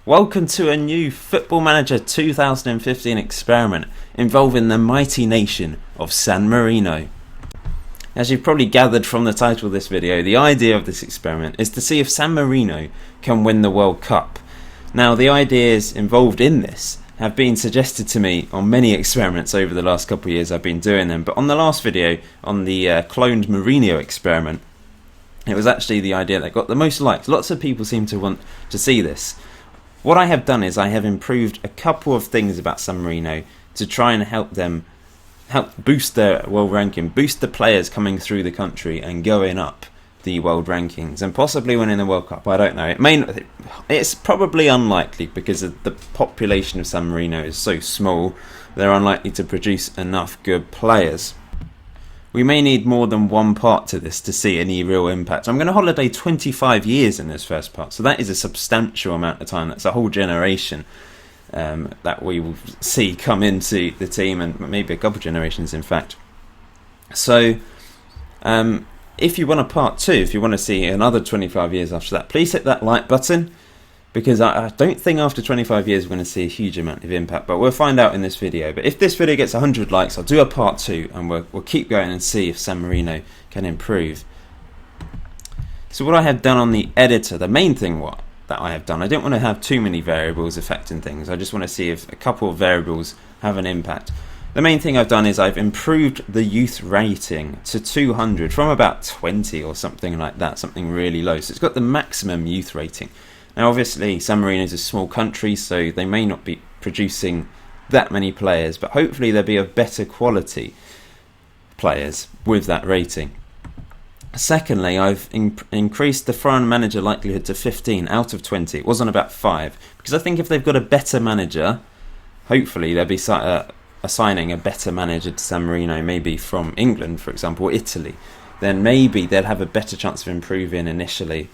Welcome to a new Football Manager 2015 experiment involving the mighty nation of San Marino. As you've probably gathered from the title of this video, the idea of this experiment is to see if San Marino can win the World Cup. Now, the ideas involved in this have been suggested to me on many experiments over the last couple of years I've been doing them, but on the last video, on the cloned Marino experiment, it was actually the idea that got the most likes. Lots of people seem to want to see this. What I have done is I have improved a couple of things about San Marino to try and help boost their world ranking, boost the players coming through the country and going up the world rankings and possibly winning the World Cup. I don't know. It's probably unlikely because the population of San Marino is so small. They're unlikely to produce enough good players. We may need more than one part to this to see any real impact. I'm going to holiday 25 years in this first part, so that is a substantial amount of time. That's a whole generation that we will see come into the team, and maybe a couple of generations in fact. So if you want a part 2, if you want to see another 25 years after that, please hit that like button, because I don't think after 25 years we're going to see a huge amount of impact, but we'll find out in this video. But if this video gets 100 likes, I'll do a part 2 and we'll keep going and see if San Marino can improve. So what I have done on the editor, the main thing that I have done, I don't want to have too many variables affecting things. I just want to see if a couple of variables have an impact. The main thing I've done is I've improved the youth rating to 200 from about 20 or something like that, something really low. So it's got the maximum youth rating. Now obviously San Marino is a small country, so they may not be producing that many players, but hopefully there'll be a better quality players with that rating. Secondly, I've increased the foreign manager likelihood to 15 out of 20. It was on about 5, because I think if they've got a better manager, hopefully they'll be assigning a better manager to San Marino, maybe from England, for example, or Italy. Then maybe they'll have a better chance of improving initially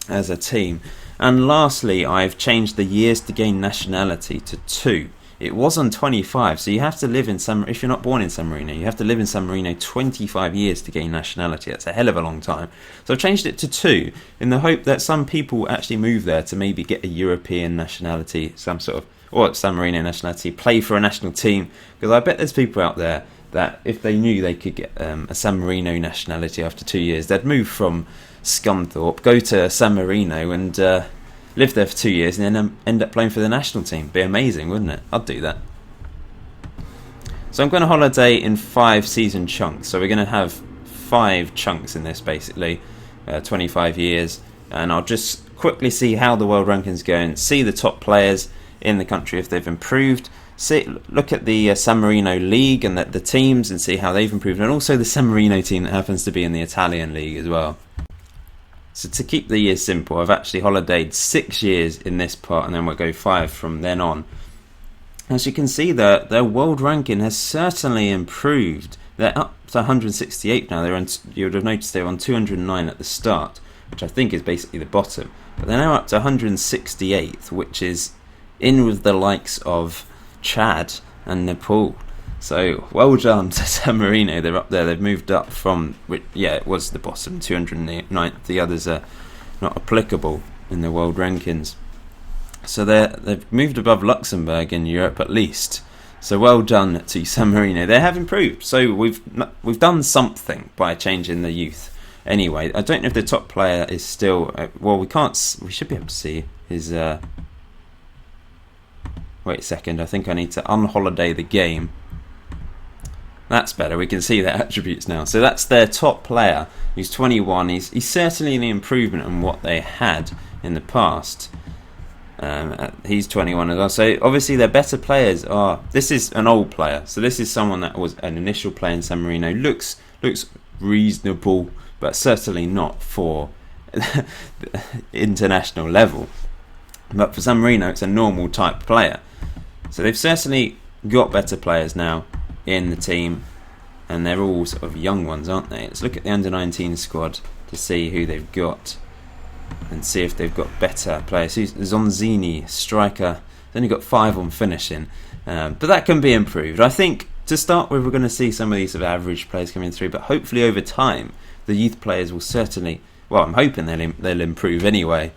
as a team. And lastly, I've changed the years to gain nationality to 2. It was on 25, so you have to live in if you're not born in San Marino, you have to live in San Marino 25 years to gain nationality. That's a hell of a long time. So I've changed it to 2 in the hope that some people actually move there to maybe get a European nationality, some sort of, or San Marino nationality, play for a national team, because I bet there's people out there that if they knew they could get a San Marino nationality after 2 years, they'd move from Scunthorpe, go to San Marino and live there for 2 years and then end up playing for the national team. Be amazing, wouldn't it? I'd do that. So I'm going to holiday in 5 season chunks. So we're going to have 5 chunks in this, basically 25 years, and I'll just quickly see how the world rankings go and see the top players in the country if they've improved. Look at the San Marino league and the teams and see how they've improved, and also the San Marino team that happens to be in the Italian league as well. So to keep the years simple, I've actually holidayed 6 years in this part, and then we'll go 5 from then on. As you can see, their world ranking has certainly improved. They're up to 168 now. You would have noticed they were on 209 at the start, which I think is basically the bottom. But they're now up to 168th, which is in with the likes of Chad and Nepal. So well done to San Marino. They're up there. They've moved up from, it was the bottom, 209th. The others are not applicable in the world rankings. So they've moved above Luxembourg in Europe at least. So well done to San Marino. They have improved. So we've done something by changing the youth. Anyway, I don't know if the top player is still. We should be able to see his. Wait a second. I think I need to unholiday the game. That's better. We can see their attributes now. So that's their top player. He's 21. He's certainly an improvement on what they had in the past. He's 21 as well. So obviously their better players are. This is an old player. So this is someone that was an initial player in San Marino. Looks reasonable, but certainly not for international level. But for San Marino, it's a normal type player. So they've certainly got better players now in the team, and they're all sort of young ones, aren't they? Let's look at the under-19 squad to see who they've got and see if they've got better players. Zonzini, striker, he's only got 5 on finishing, but that can be improved. I think to start with, we're going to see some of these sort of average players coming through, but hopefully over time the youth players will certainly, well, I'm hoping they'll improve anyway.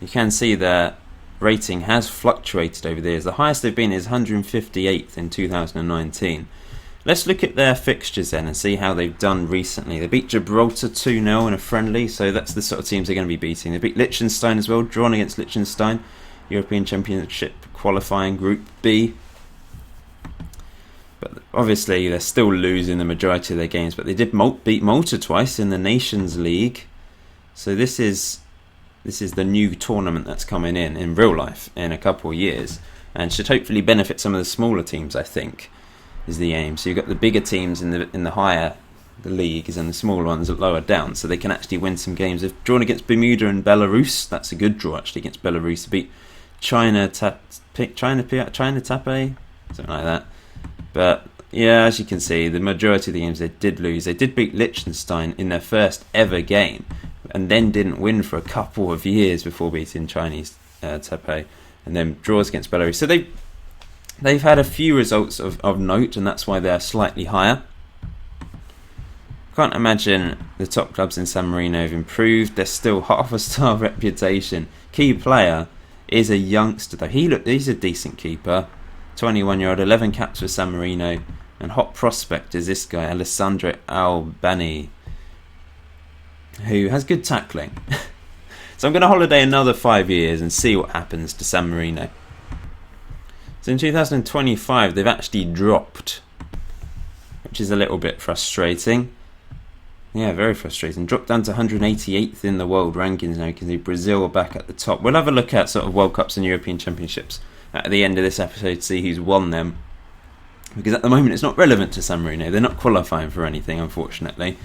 You can see there rating has fluctuated over the years. The highest they've been is 158th in 2019. Let's look at their fixtures then and see how they've done recently. They beat Gibraltar 2-0 in a friendly, so that's the sort of teams they're going to be beating. They beat Liechtenstein as well, drawn against Liechtenstein, European Championship qualifying Group B. But obviously they're still losing the majority of their games, but they did beat Malta twice in the Nations League. So this is the new tournament that's coming in real life in a couple of years, and should hopefully benefit some of the smaller teams, I think, is the aim. So you've got the bigger teams in the higher the leagues and the smaller ones lower down, so they can actually win some games. They've drawn against Bermuda and Belarus. That's a good draw actually against Belarus. They beat China Taipei, something like that. But yeah, as you can see, the majority of the games they did lose. They did beat Liechtenstein in their first ever game, and then didn't win for a couple of years before beating Chinese Taipei, and then draws against Belarus. So they've had a few results of note, and that's why they're slightly higher. Can't imagine the top clubs in San Marino have improved. They're still half a star reputation. Key player is a youngster though. He's a decent keeper, 21-year-old, 11 caps for San Marino, and hot prospect is this guy, Alessandro Albani, who has good tackling. So I'm going to holiday another 5 years and see what happens to San Marino. So in 2025 they've actually dropped, which is a little bit frustrating. Yeah, very frustrating. Dropped down to 188th in the world rankings now. You can see Brazil are back at the top. We'll have a look at sort of World Cups and European Championships at the end of this episode to see who's won them, because at the moment it's not relevant to San Marino. They're not qualifying for anything, unfortunately.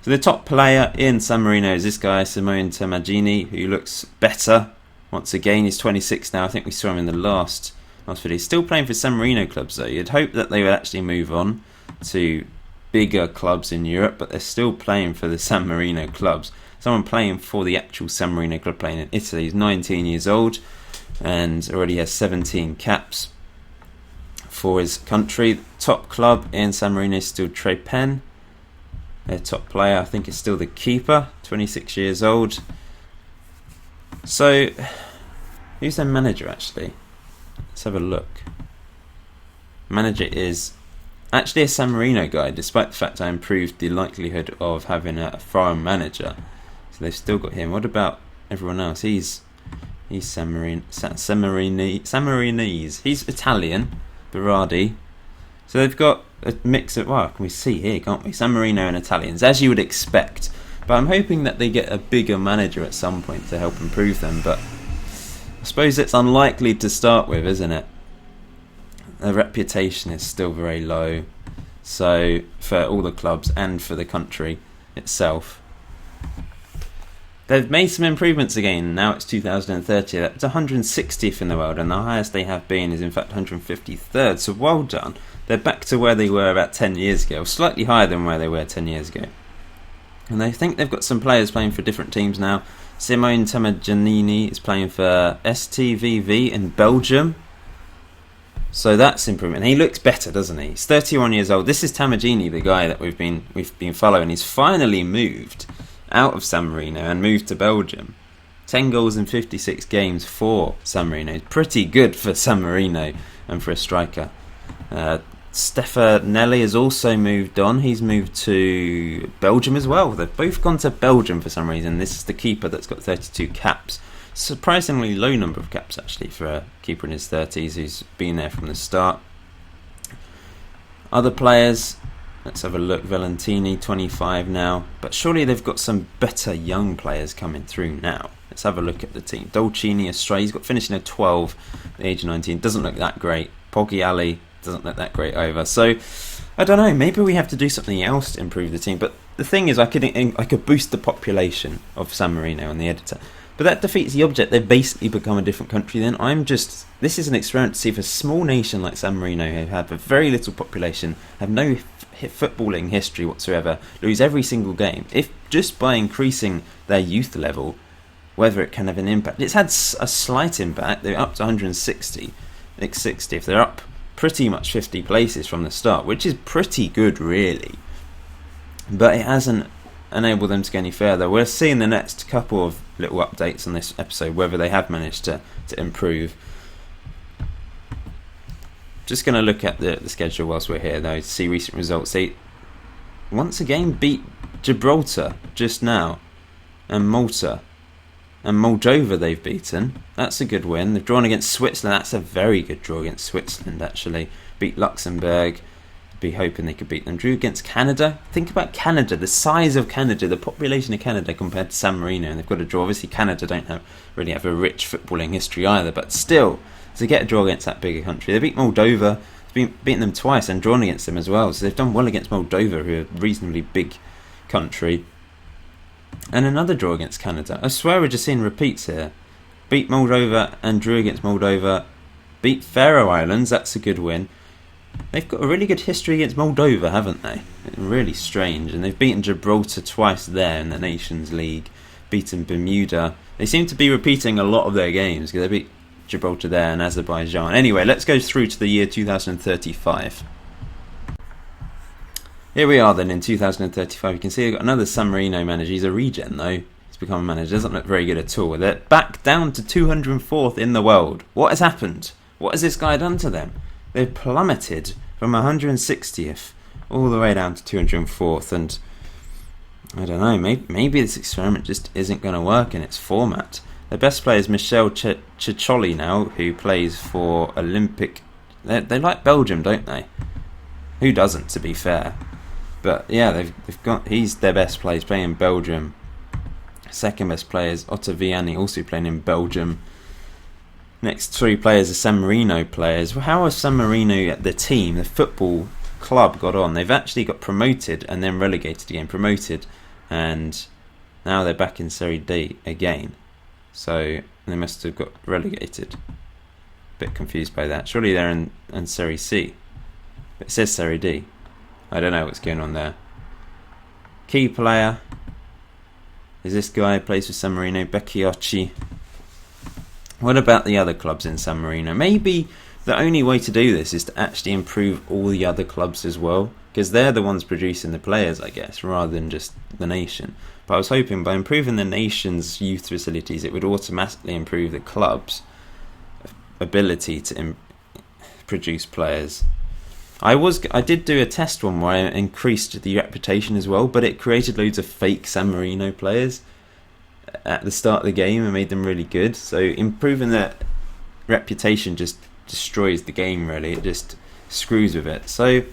So the top player in San Marino is this guy, Simone Tamagini, who looks better. Once again, he's 26 now. I think we saw him in the last video. He's still playing for San Marino clubs though. You'd hope that they would actually move on to bigger clubs in Europe, but they're still playing for the San Marino clubs. Someone playing for the actual San Marino club playing in Italy. He's 19 years old and already has 17 caps for his country. Top club in San Marino is still Trepen. Their top player, I think, is still the keeper, 26 years old. So, who's their manager actually? Let's have a look. Manager is actually a San Marino guy, despite the fact I improved the likelihood of having a foreign manager. So they've still got him. What about everyone else? He's San Marinese. He's Italian, Berardi. So they've got a mix of, well, can we see here, can't we? San Marino and Italians, as you would expect. But I'm hoping that they get a bigger manager at some point to help improve them. But I suppose it's unlikely to start with, isn't it? Their reputation is still very low. So for all the clubs and for the country itself. They've made some improvements again. Now it's 2030. That's 160th in the world, and the highest they have been is in fact 153rd. So well done. They're back to where they were about 10 years ago, slightly higher than where they were 10 years ago. And they think they've got some players playing for different teams now. Simone Tamagianini is playing for STVV in Belgium. So that's improvement. He looks better, doesn't he? He's 31 years old. This is Tamagini, the guy that we've been following. He's finally moved out of San Marino and moved to Belgium. 10 goals in 56 games for San Marino. Pretty good for San Marino and for a striker. Stefanelli has also moved on. He's moved to Belgium as well. They've both gone to Belgium for some reason. This is the keeper that's got 32 caps. Surprisingly low number of caps actually for a keeper in his 30s who's been there from the start. Other players, let's have a look. Valentini, 25 now. But surely they've got some better young players coming through now. Let's have a look at the team. Dolcini, Astray, he's got finishing at 12 at the age of 19. Doesn't look that great. Poggi Ali doesn't look that great either. So, I don't know. Maybe we have to do something else to improve the team. But the thing is, I could boost the population of San Marino and the editor. But that defeats the object. They've basically become a different country then. This is an experiment to see if a small nation like San Marino, who have a very little population, have no footballing history whatsoever, lose every single game. If just by increasing their youth level, whether it can have an impact. It's had a slight impact. They're up to 160. Next 60th. They're up pretty much 50 places from the start, which is pretty good really. But it hasn't enable them to go any further. We'll see in the next couple of little updates on this episode whether they have managed to improve. Just going to look at the schedule whilst we're here though to see recent results. They once again beat Gibraltar just now, and Malta and Moldova they've beaten. That's a good win. They've drawn against Switzerland. That's a very good draw against Switzerland actually. Beat Luxembourg. Be hoping they could beat them. Drew against Canada. Think about Canada, the size of Canada, the population of Canada compared to San Marino, and they've got a draw. Obviously Canada don't really have a rich footballing history either, but still, to get a draw against that bigger country. They beat Moldova, beaten them twice and drawn against them as well, so they've done well against Moldova, who are a reasonably big country. And another draw against Canada. I swear we're just seeing repeats here. Beat Moldova and drew against Moldova. Beat Faroe Islands, that's a good win. They've got a really good history against Moldova, haven't they? Really strange. And they've beaten Gibraltar twice there in the Nations League. Beaten Bermuda. They seem to be repeating a lot of their games because they beat Gibraltar there and Azerbaijan. Anyway, let's go through to the year 2035. Here we are then in 2035. You can see I've got another San Marino manager. He's a regen though. He's become a manager. Doesn't look very good at all. They're back down to 204th in the world. What has happened? What has this guy done to them? They've plummeted from 160th all the way down to 204th, and I don't know, maybe this experiment just isn't going to work in its format. Their best player is Michel Ciccioli now, who plays for Olympic. They like Belgium, don't they? Who doesn't, to be fair? But yeah, they've got. He's their best player. He's playing in Belgium. Second best player is Ottaviani, also playing in Belgium. Next three players are San Marino players. How has San Marino, the team, the football club, got on? They've actually got promoted and then relegated again. Promoted, and now they're back in Serie D again. So they must have got relegated. Bit confused by that. Surely they're in Serie C. But it says Serie D. I don't know what's going on there. Key player is this guy who plays for San Marino, Becchiocchi. What about the other clubs in San Marino? Maybe the only way to do this is to actually improve all the other clubs as well, because they're the ones producing the players, I guess, rather than just the nation. But I was hoping by improving the nation's youth facilities, it would automatically improve the club's ability to produce players. I did do a test one where I increased the reputation as well, but it created loads of fake San Marino players at the start of the game and made them really good. So improving that reputation just destroys the game, really. It just screws with it. So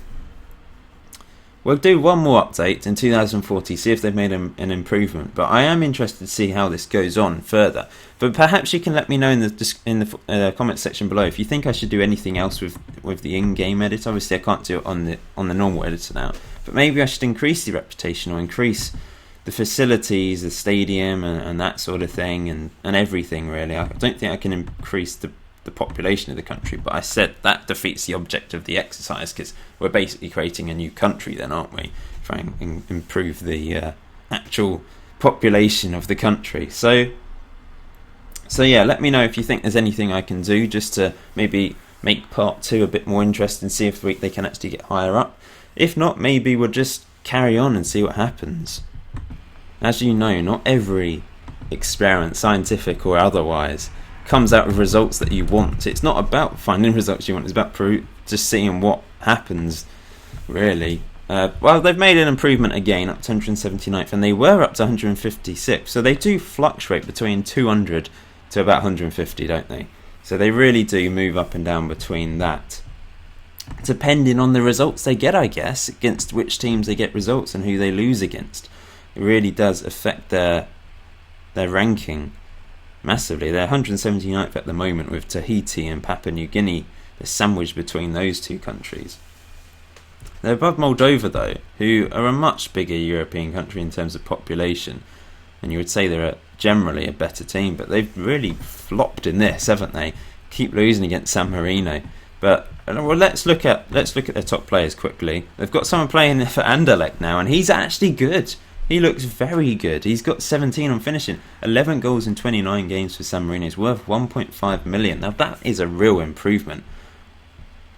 we'll do one more update in 2040, see if they've made an improvement. But I am interested to see how this goes on further. But perhaps you can let me know in the comment section below if you think I should do anything else with the in-game edit. Obviously I can't do it on the normal editor now, but maybe I should increase the reputation or increase the facilities, the stadium and that sort of thing, and everything really. I don't think I can increase the population of the country, but I said that defeats the object of the exercise, because we're basically creating a new country then, aren't we? Trying to improve the actual population of the country. So yeah, let me know if you think there's anything I can do just to maybe make part 2 a bit more interesting, see if they can actually get higher up. If not, maybe we'll just carry on and see what happens. As you know, not every experiment, scientific or otherwise, comes out with results that you want. It's not about finding results you want, it's about just seeing what happens, really. Well, they've made an improvement again, up to 179th, and they were up to 156, so they do fluctuate between 200 to about 150, don't they? So they really do move up and down between that, depending on the results they get, I guess, against which teams they get results and who they lose against. It really does affect their ranking massively. They're 179th at the moment, with Tahiti and Papua New Guinea. They're sandwiched between those two countries. They're above Moldova though, who are a much bigger European country in terms of population, and you would say they're generally a better team, but they've really flopped in this, haven't they? Keep losing against San Marino. But well, let's look at their top players quickly. They've got someone playing for Anderlecht now, and he's actually good. He looks very good. He's got 17 on finishing, 11 goals in 29 games for San Marino. He's worth 1.5 million. Now that is a real improvement.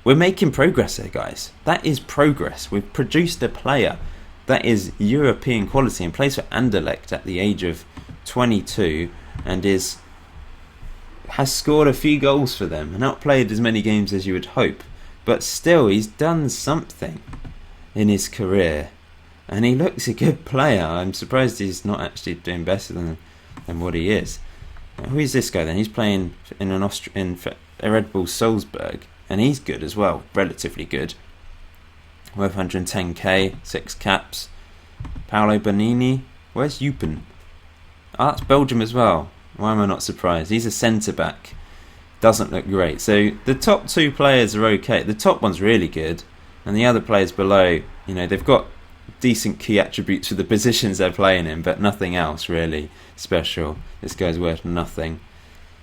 We're making progress here, guys. That is progress. We've produced a player that is European quality, and plays for Anderlecht at the age of 22, and has scored a few goals for them and not played as many games as you would hope, but still he's done something in his career and he looks a good player. I'm surprised he's not actually doing better than what he is. Who is this guy then? He's playing in Red Bull Salzburg, and he's good as well, relatively good. Worth 110k, 6 caps. Paolo Bonini. Where's Eupen? Oh, that's Belgium as well. Why am I not surprised? He's a centre-back. Doesn't look great. So the top 2 players are okay. The top one's really good, and the other players below, they've got decent key attributes for the positions they're playing in, but nothing else really special. This guy's worth nothing.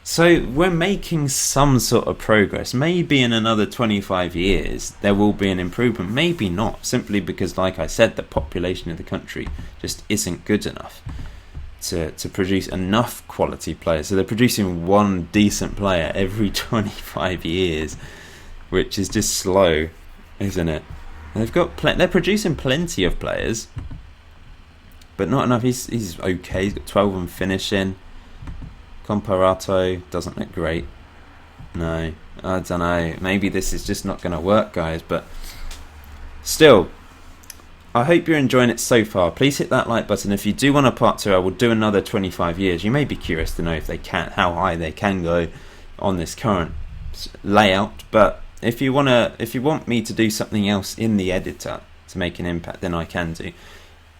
So we're making some sort of progress. Maybe in another 25 years there will be an improvement. Maybe not, simply because, like I said, the population of the country just isn't good enough to produce enough quality players. So they're producing one decent player every 25 years, which is just slow, isn't it? They're producing plenty of players, but not enough. He's okay. He's got 12 on finishing. Comparato doesn't look great. No, I don't know. Maybe this is just not going to work, guys. But still, I hope you're enjoying it so far. Please hit that like button. If you do want a part 2, I will do another 25 years. You may be curious to know how high they can go on this current layout. But if you want me to do something else in the editor to make an impact, then I can do.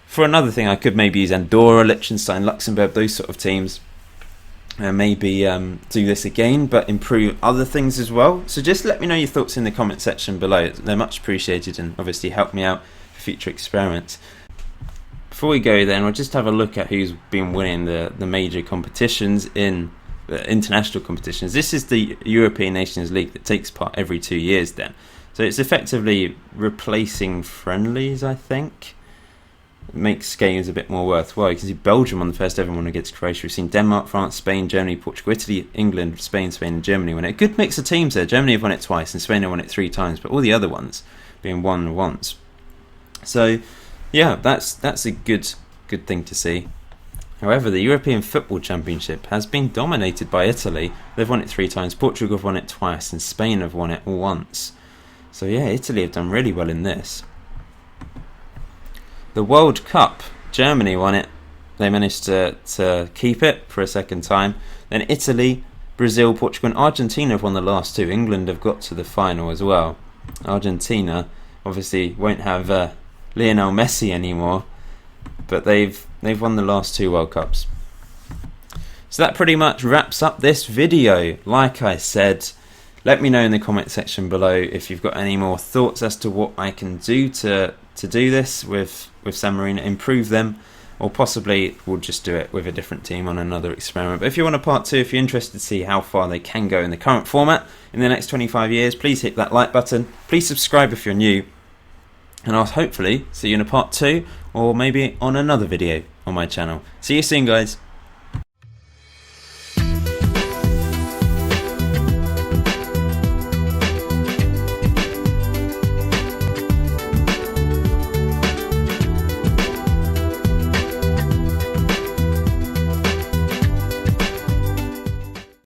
For another thing, I could maybe use Andorra, Liechtenstein, Luxembourg, those sort of teams. Maybe do this again, but improve other things as well. So just let me know your thoughts in the comment section below. They're much appreciated and obviously help me out for future experiments. Before we go then, we'll just have a look at who's been winning the major competitions in the international competitions. This is the European Nations League that takes part every 2 years then. So it's effectively replacing friendlies, I think. It makes games a bit more worthwhile. You can see Belgium won the first ever one against Croatia. We've seen Denmark, France, Spain, Germany, Portugal, Italy, England, Spain, and Germany win it. A good mix of teams there. Germany have won it twice and Spain have won it 3 times, but all the other ones being won once. So yeah, that's a good thing to see. However, the European Football Championship has been dominated by Italy. They've won it 3 times, Portugal have won it twice, and Spain have won it once. So yeah, Italy have done really well in this. The World Cup, Germany won it. They managed to keep it for a second time. Then Italy, Brazil, Portugal and Argentina have won the last 2. England have got to the final as well. Argentina obviously won't have Lionel Messi anymore, but they've won the last 2 World Cups. So that pretty much wraps up this video. Like I said, let me know in the comment section below if you've got any more thoughts as to what I can do to do this with San Marino, improve them, or possibly we'll just do it with a different team on another experiment. But if you want a part 2, if you're interested to see how far they can go in the current format in the next 25 years, please hit that like button. Please subscribe if you're new, and I'll hopefully see you in a part 2 or maybe on another video on my channel. See you soon, guys.